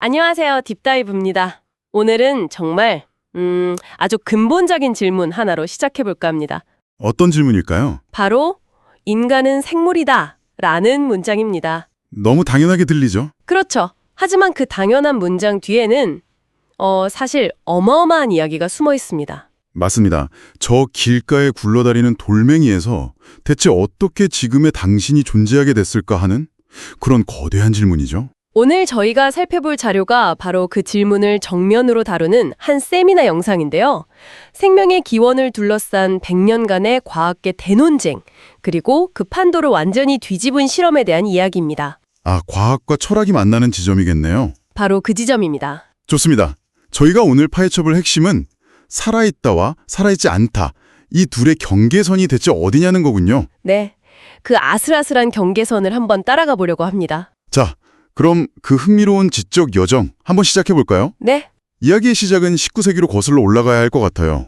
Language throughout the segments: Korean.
안녕하세요. 딥다이브입니다. 오늘은 정말 아주 근본적인 질문 하나로 시작해볼까 합니다. 어떤 질문일까요? 바로 인간은 생물이다 라는 문장입니다. 너무 당연하게 들리죠? 그렇죠. 하지만 그 당연한 문장 뒤에는 사실 어마어마한 이야기가 숨어 있습니다. 맞습니다. 저 길가에 굴러다니는 돌멩이에서 대체 어떻게 지금의 당신이 존재하게 됐을까 하는 그런 거대한 질문이죠. 오늘 저희가 살펴볼 자료가 바로 그 질문을 정면으로 다루는 한 세미나 영상인데요. 생명의 기원을 둘러싼 100년간의 과학계 대논쟁, 그리고 그 판도를 완전히 뒤집은 실험에 대한 이야기입니다. 아, 과학과 철학이 만나는 지점이겠네요. 바로 그 지점입니다. 좋습니다. 저희가 오늘 파헤쳐볼 핵심은 살아있다와 살아있지 않다. 이 둘의 경계선이 대체 어디냐는 거군요. 네, 그 아슬아슬한 경계선을 한번 따라가 보려고 합니다. 자, 그럼 그 흥미로운 지적 여정 한번 시작해볼까요? 네, 이야기의 시작은 19세기로 거슬러 올라가야 할 것 같아요.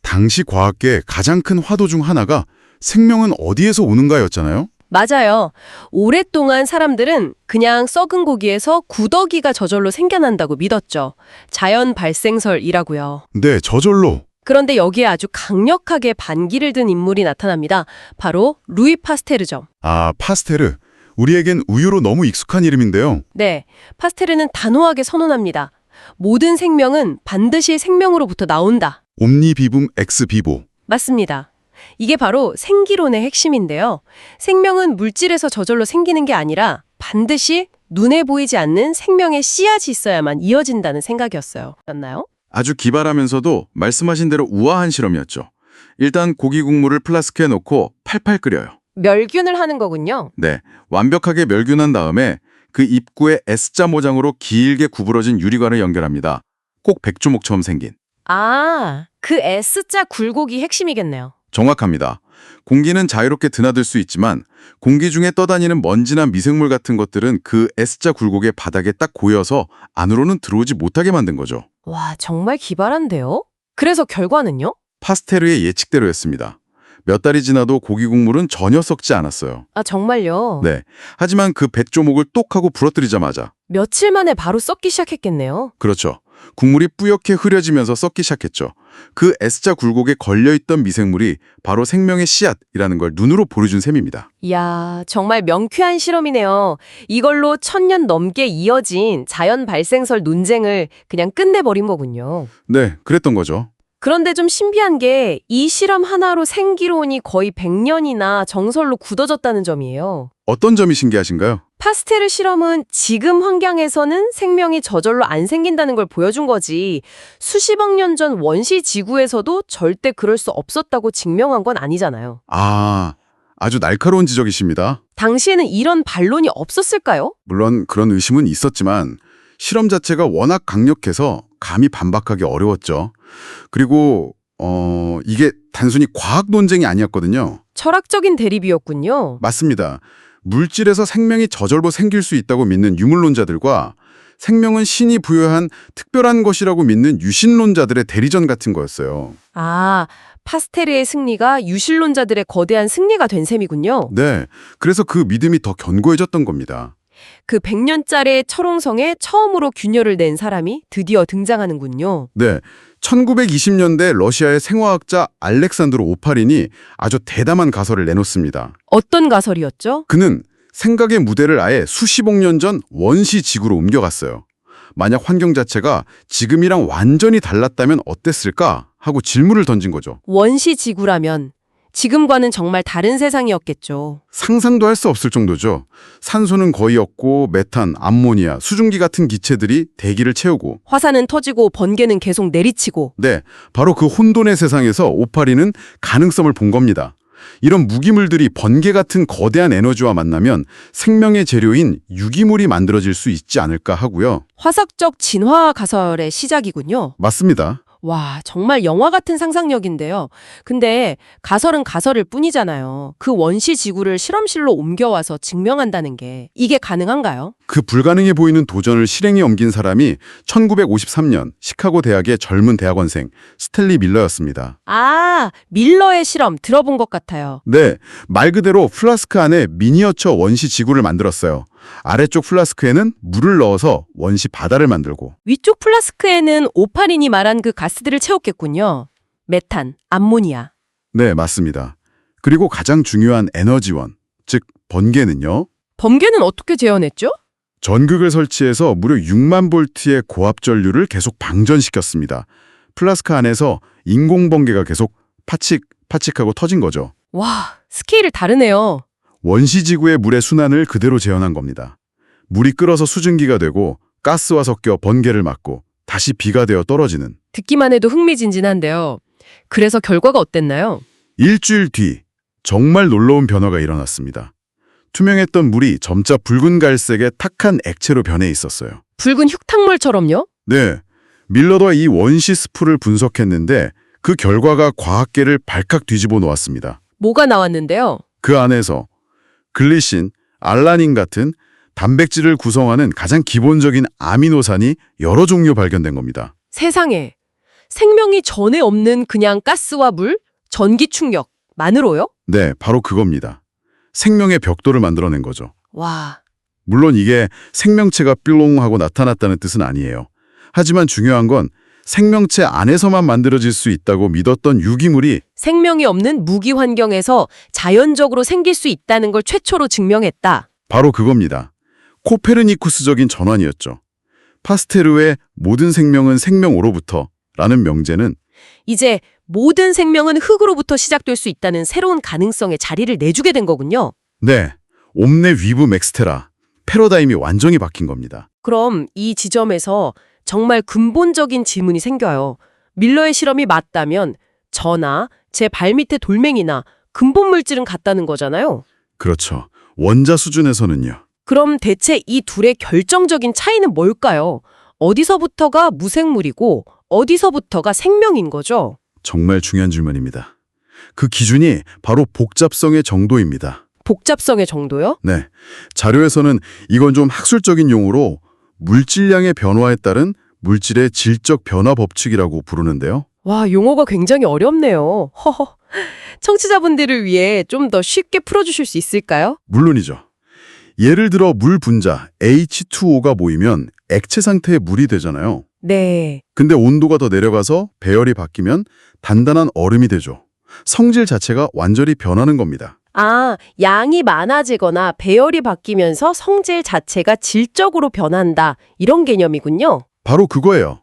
당시 과학계의 가장 큰 화두 중 하나가 생명은 어디에서 오는가였잖아요. 맞아요. 오랫동안 사람들은 그냥 썩은 고기에서 구더기가 저절로 생겨난다고 믿었죠. 자연 발생설이라고요. 네, 저절로. 그런데 여기에 아주 강력하게 반기를 든 인물이 나타납니다. 바로 루이 파스테르죠. 아, 파스테르. 우리에겐 우유로 너무 익숙한 이름인데요. 네, 파스테르는 단호하게 선언합니다. 모든 생명은 반드시 생명으로부터 나온다. 옴니 비붐 엑스 비보. 맞습니다. 이게 바로 생기론의 핵심인데요. 생명은 물질에서 저절로 생기는 게 아니라 반드시 눈에 보이지 않는 생명의 씨앗이 있어야만 이어진다는 생각이었어요. 맞나요? 아주 기발하면서도 말씀하신 대로 우아한 실험이었죠. 일단 고기 국물을 플라스크에 넣고 팔팔 끓여요. 멸균을 하는 거군요. 네, 완벽하게 멸균한 다음에 그 입구에 S자 모장으로 길게 구부러진 유리관을 연결합니다. 꼭 백조목처럼 생긴. 아, 그 S자 굴곡이 핵심이겠네요. 정확합니다. 공기는 자유롭게 드나들 수 있지만 공기 중에 떠다니는 먼지나 미생물 같은 것들은 그 S자 굴곡의 바닥에 딱 고여서 안으로는 들어오지 못하게 만든 거죠. 와, 정말 기발한데요? 그래서 결과는요? 파스테르의 예측대로였습니다. 몇 달이 지나도 고기 국물은 전혀 썩지 않았어요. 아, 정말요? 네. 하지만 그 백조목을 똑 하고 부러뜨리자마자 며칠 만에 바로 썩기 시작했겠네요. 그렇죠. 국물이 뿌옇게 흐려지면서 썩기 시작했죠. 그 S자 굴곡에 걸려있던 미생물이 바로 생명의 씨앗이라는 걸 눈으로 보여준 셈입니다. 이야, 정말 명쾌한 실험이네요. 이걸로 1000년 넘게 이어진 자연 발생설 논쟁을 그냥 끝내버린 거군요. 네, 그랬던 거죠. 그런데 좀 신비한 게 이 실험 하나로 생기론이 거의 100년이나 정설로 굳어졌다는 점이에요. 어떤 점이 신기하신가요? 파스테르 실험은 지금 환경에서는 생명이 저절로 안 생긴다는 걸 보여준 거지, 수십억 년 전 원시 지구에서도 절대 그럴 수 없었다고 증명한 건 아니잖아요. 아, 아주 날카로운 지적이십니다. 당시에는 이런 반론이 없었을까요? 물론 그런 의심은 있었지만 실험 자체가 워낙 강력해서 감히 반박하기 어려웠죠. 그리고 이게 단순히 과학 논쟁이 아니었거든요. 철학적인 대립이었군요. 맞습니다. 물질에서 생명이 저절로 생길 수 있다고 믿는 유물론자들과 생명은 신이 부여한 특별한 것이라고 믿는 유신론자들의 대리전 같은 거였어요. 아, 파스테르의 승리가 유신론자들의 거대한 승리가 된 셈이군요. 네, 그래서 그 믿음이 더 견고해졌던 겁니다. 그 100년짜리 철옹성에 처음으로 균열을 낸 사람이 드디어 등장하는군요. 네, 1920년대 러시아의 생화학자 알렉산드로 오파린이 아주 대담한 가설을 내놓습니다. 어떤 가설이었죠? 그는 생각의 무대를 아예 수십억 년 전 원시 지구로 옮겨갔어요. 만약 환경 자체가 지금이랑 완전히 달랐다면 어땠을까 하고 질문을 던진 거죠. 원시 지구라면 지금과는 정말 다른 세상이었겠죠. 상상도 할 수 없을 정도죠. 산소는 거의 없고 메탄, 암모니아, 수증기 같은 기체들이 대기를 채우고 화산은 터지고 번개는 계속 내리치고. 네, 바로 그 혼돈의 세상에서 오파린은 가능성을 본 겁니다. 이런 무기물들이 번개 같은 거대한 에너지와 만나면 생명의 재료인 유기물이 만들어질 수 있지 않을까 하고요. 화석적 진화 가설의 시작이군요. 맞습니다. 와, 정말 영화 같은 상상력인데요. 근데 가설은 가설일 뿐이잖아요. 그 원시 지구를 실험실로 옮겨와서 증명한다는 게 이게 가능한가요? 그 불가능해 보이는 도전을 실행에 옮긴 사람이 1953년 시카고 대학의 젊은 대학원생 스탠리 밀러였습니다. 아, 밀러의 실험 들어본 것 같아요. 네, 말 그대로 플라스크 안에 미니어처 원시 지구를 만들었어요. 아래쪽 플라스크에는 물을 넣어서 원시 바다를 만들고 위쪽 플라스크에는 오파린이 말한 그 가스들을 채웠겠군요. 메탄, 암모니아. 네, 맞습니다. 그리고 가장 중요한 에너지원, 즉 번개는요. 번개는 어떻게 재현했죠? 전극을 설치해서 무려 6만 볼트의 고압 전류를 계속 방전시켰습니다. 플라스크 안에서 인공 번개가 계속 파칙하고 터진 거죠. 와, 스케일을 다르네요. 원시지구의 물의 순환을 그대로 재현한 겁니다. 물이 끓어서 수증기가 되고 가스와 섞여 번개를 맞고 다시 비가 되어 떨어지는. 듣기만 해도 흥미진진한데요. 그래서 결과가 어땠나요? 일주일 뒤 정말 놀라운 변화가 일어났습니다. 투명했던 물이 점차 붉은 갈색의 탁한 액체로 변해 있었어요. 붉은 흙탕물처럼요? 네, 밀러더가 이 원시 스프를 분석했는데 그 결과가 과학계를 발칵 뒤집어 놓았습니다. 뭐가 나왔는데요? 그 안에서 글리신, 알라닌 같은 단백질을 구성하는 가장 기본적인 아미노산이 여러 종류 발견된 겁니다. 세상에. 생명이 전에 없는 그냥 가스와 물, 전기 충격만으로요? 네, 바로 그겁니다. 생명의 벽돌을 만들어낸 거죠. 와, 물론 이게 생명체가 뾰롱하고 나타났다는 뜻은 아니에요. 하지만 중요한 건 생명체 안에서만 만들어질 수 있다고 믿었던 유기물이 생명이 없는 무기 환경에서 자연적으로 생길 수 있다는 걸 최초로 증명했다. 바로 그겁니다. 코페르니쿠스적인 전환이었죠. 파스테르의 모든 생명은 생명으로부터 라는 명제는 이제 모든 생명은 흙으로부터 시작될 수 있다는 새로운 가능성에 자리를 내주게 된 거군요. 네, 옴네 위브 맥스테라, 패러다임이 완전히 바뀐 겁니다. 그럼 이 지점에서 정말 근본적인 질문이 생겨요. 밀러의 실험이 맞다면 저나 제 발밑의 돌멩이나 근본 물질은 같다는 거잖아요. 그렇죠. 원자 수준에서는요. 그럼 대체 이 둘의 결정적인 차이는 뭘까요? 어디서부터가 무생물이고 어디서부터가 생명인 거죠? 정말 중요한 질문입니다. 그 기준이 바로 복잡성의 정도입니다. 복잡성의 정도요? 네, 자료에서는 이건 좀 학술적인 용어로 물질량의 변화에 따른 물질의 질적 변화 법칙이라고 부르는데요. 와, 용어가 굉장히 어렵네요. 허허. 청취자분들을 위해 좀 더 쉽게 풀어주실 수 있을까요? 물론이죠. 예를 들어 물 분자 H2O가 모이면 액체 상태의 물이 되잖아요. 네. 근데 온도가 더 내려가서 배열이 바뀌면 단단한 얼음이 되죠. 성질 자체가 완전히 변하는 겁니다. 아, 양이 많아지거나 배열이 바뀌면서 성질 자체가 질적으로 변한다. 이런 개념이군요. 바로 그거예요.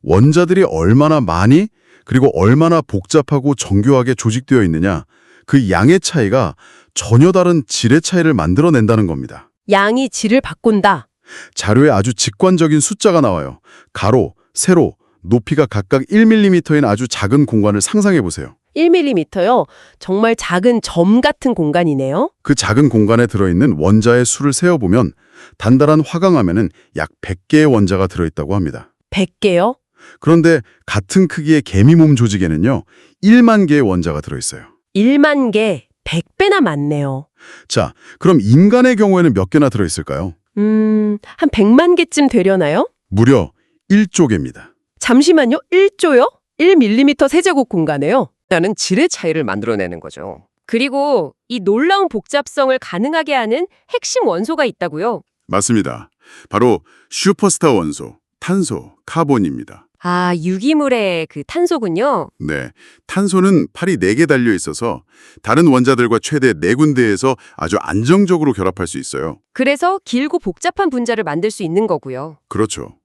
원자들이 얼마나 많이 그리고 얼마나 복잡하고 정교하게 조직되어 있느냐, 그 양의 차이가 전혀 다른 질의 차이를 만들어낸다는 겁니다. 양이 질을 바꾼다. 자료에 아주 직관적인 숫자가 나와요. 가로, 세로, 높이가 각각 1mm인 아주 작은 공간을 상상해 보세요. 1mm요? 정말 작은 점 같은 공간이네요. 그 작은 공간에 들어있는 원자의 수를 세어보면 단단한 화강암에는 약 100개의 원자가 들어있다고 합니다. 100개요? 그런데 같은 크기의 개미몸 조직에는요, 1만 개의 원자가 들어있어요. 1만 개, 100배나 많네요. 자, 그럼 인간의 경우에는 몇 개나 들어있을까요? 한 100만 개쯤 되려나요? 무려 1조 개입니다. 잠시만요. 1조요? 1mm 세제곱 공간에요? 라는 질의 차이를 만들어내는 거죠. 그리고 이 놀라운 복잡성을 가능하게 하는 핵심 원소가 있다고요? 맞습니다. 바로 슈퍼스타 원소, 탄소, 카본입니다. 아, 유기물의 그 탄소군요. 네, 탄소는 팔이 4개 달려 있어서 다른 원자들과 최대 4군데에서 아주 안정적으로 결합할 수 있어요. 그래서 길고 복잡한 분자를 만들 수 있는 거고요. 그렇죠.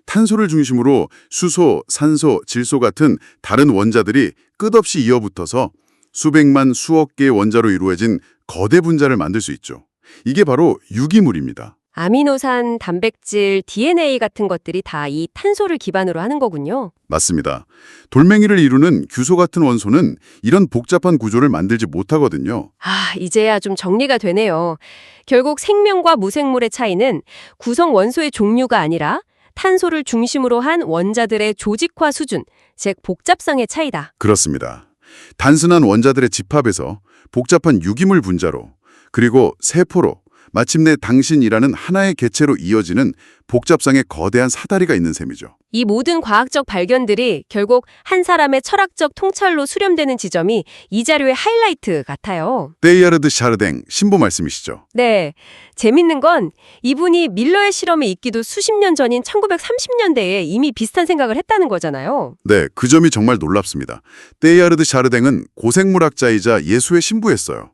탄소를 중심으로 수소, 산소, 질소 같은 다른 원자들이 끝없이 이어붙어서 수백만, 수억 개의 원자로 이루어진 거대 분자를 만들 수 있죠. 이게 바로 유기물입니다. 아미노산, 단백질, DNA 같은 것들이 다 이 탄소를 기반으로 하는 거군요. 맞습니다. 돌멩이를 이루는 규소 같은 원소는 이런 복잡한 구조를 만들지 못하거든요. 아, 이제야 좀 정리가 되네요. 결국 생명과 무생물의 차이는 구성 원소의 종류가 아니라 탄소를 중심으로 한 원자들의 조직화 수준, 즉 복잡성의 차이다. 그렇습니다. 단순한 원자들의 집합에서 복잡한 유기물 분자로, 그리고 세포로, 마침내 당신이라는 하나의 개체로 이어지는 복잡성의 거대한 사다리가 있는 셈이죠. 이 모든 과학적 발견들이 결국 한 사람의 철학적 통찰로 수렴되는 지점이 이 자료의 하이라이트 같아요. 데이아르드 샤르댕 신부 말씀이시죠. 네. 재밌는 건 이분이 밀러의 실험이 있기도 수십 년 전인 1930년대에 이미 비슷한 생각을 했다는 거잖아요. 네, 그 점이 정말 놀랍습니다. 데이아르드 샤르댕은 고생물학자이자 예수의 신부였어요.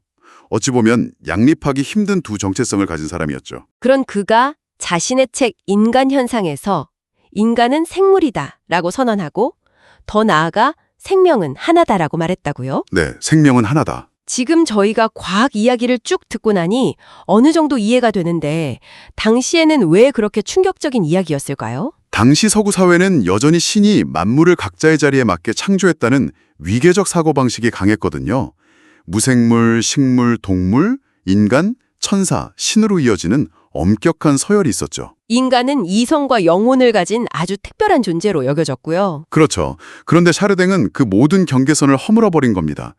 어찌 보면 양립하기 힘든 두 정체성을 가진 사람이었죠. 그런 그가 자신의 책 인간 현상에서 인간은 생물이다 라고 선언하고 더 나아가 생명은 하나다라고 말했다고요? 네, 생명은 하나다. 지금 저희가 과학 이야기를 쭉 듣고 나니 어느 정도 이해가 되는데 당시에는 왜 그렇게 충격적인 이야기였을까요? 당시 서구 사회는 여전히 신이 만물을 각자의 자리에 맞게 창조했다는 위계적 사고방식이 강했거든요. 무생물, 식물, 동물, 인간, 천사, 신으로 이어지는 엄격한 서열이 있었죠. 인간은 이성과 영혼을 가진 아주 특별한 존재로 여겨졌고요. 그렇죠. 그런데 샤르댕은 그 모든 경계선을 허물어버린 겁니다.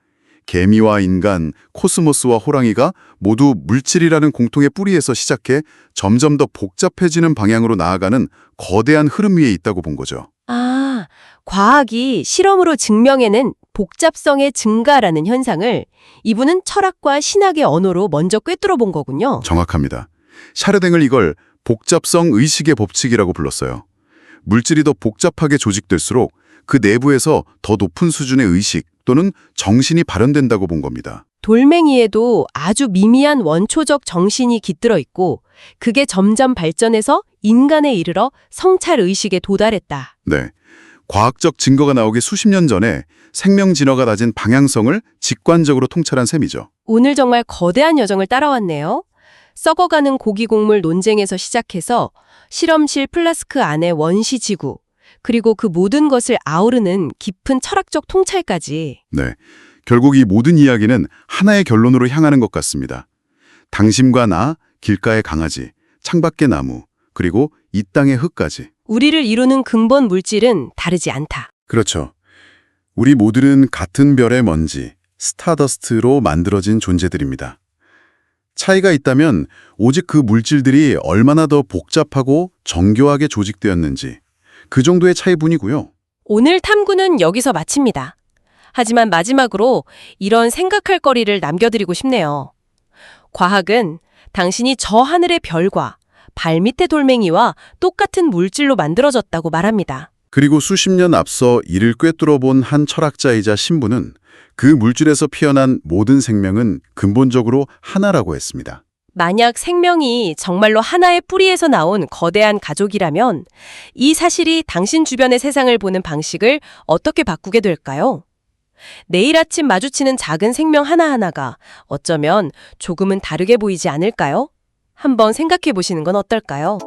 개미와 인간, 코스모스와 호랑이가 모두 물질이라는 공통의 뿌리에서 시작해 점점 더 복잡해지는 방향으로 나아가는 거대한 흐름 위에 있다고 본 거죠. 아, 과학이 실험으로 증명해낸 복잡성의 증가라는 현상을 이분은 철학과 신학의 언어로 먼저 꿰뚫어 본 거군요. 정확합니다. 샤르댕을 이걸 복잡성 의식의 법칙이라고 불렀어요. 물질이 더 복잡하게 조직될수록 그 내부에서 더 높은 수준의 의식 또는 정신이 발현된다고 본 겁니다. 돌멩이에도 아주 미미한 원초적 정신이 깃들어 있고 그게 점점 발전해서 인간에 이르러 성찰 의식에 도달했다. 네. 과학적 증거가 나오기 수십 년 전에 생명 진화가 다진 방향성을 직관적으로 통찰한 셈이죠. 오늘 정말 거대한 여정을 따라왔네요. 썩어가는 고기 곡물 논쟁에서 시작해서 실험실 플라스크 안의 원시 지구, 그리고 그 모든 것을 아우르는 깊은 철학적 통찰까지. 네. 결국 이 모든 이야기는 하나의 결론으로 향하는 것 같습니다. 당신과 나, 길가의 강아지, 창밖의 나무, 그리고 이 땅의 흙까지. 우리를 이루는 근본 물질은 다르지 않다. 그렇죠. 우리 모두는 같은 별의 먼지, 스타더스트로 만들어진 존재들입니다. 차이가 있다면 오직 그 물질들이 얼마나 더 복잡하고 정교하게 조직되었는지 그 정도의 차이뿐이고요. 오늘 탐구는 여기서 마칩니다. 하지만 마지막으로 이런 생각할 거리를 남겨드리고 싶네요. 과학은 당신이 저 하늘의 별과 발밑의 돌멩이와 똑같은 물질로 만들어졌다고 말합니다. 그리고 수십 년 앞서 이를 꿰뚫어본 한 철학자이자 신부는 그 물질에서 피어난 모든 생명은 근본적으로 하나라고 했습니다. 만약 생명이 정말로 하나의 뿌리에서 나온 거대한 가족이라면 이 사실이 당신 주변의 세상을 보는 방식을 어떻게 바꾸게 될까요? 내일 아침 마주치는 작은 생명 하나하나가 어쩌면 조금은 다르게 보이지 않을까요? 한번 생각해 보시는 건 어떨까요?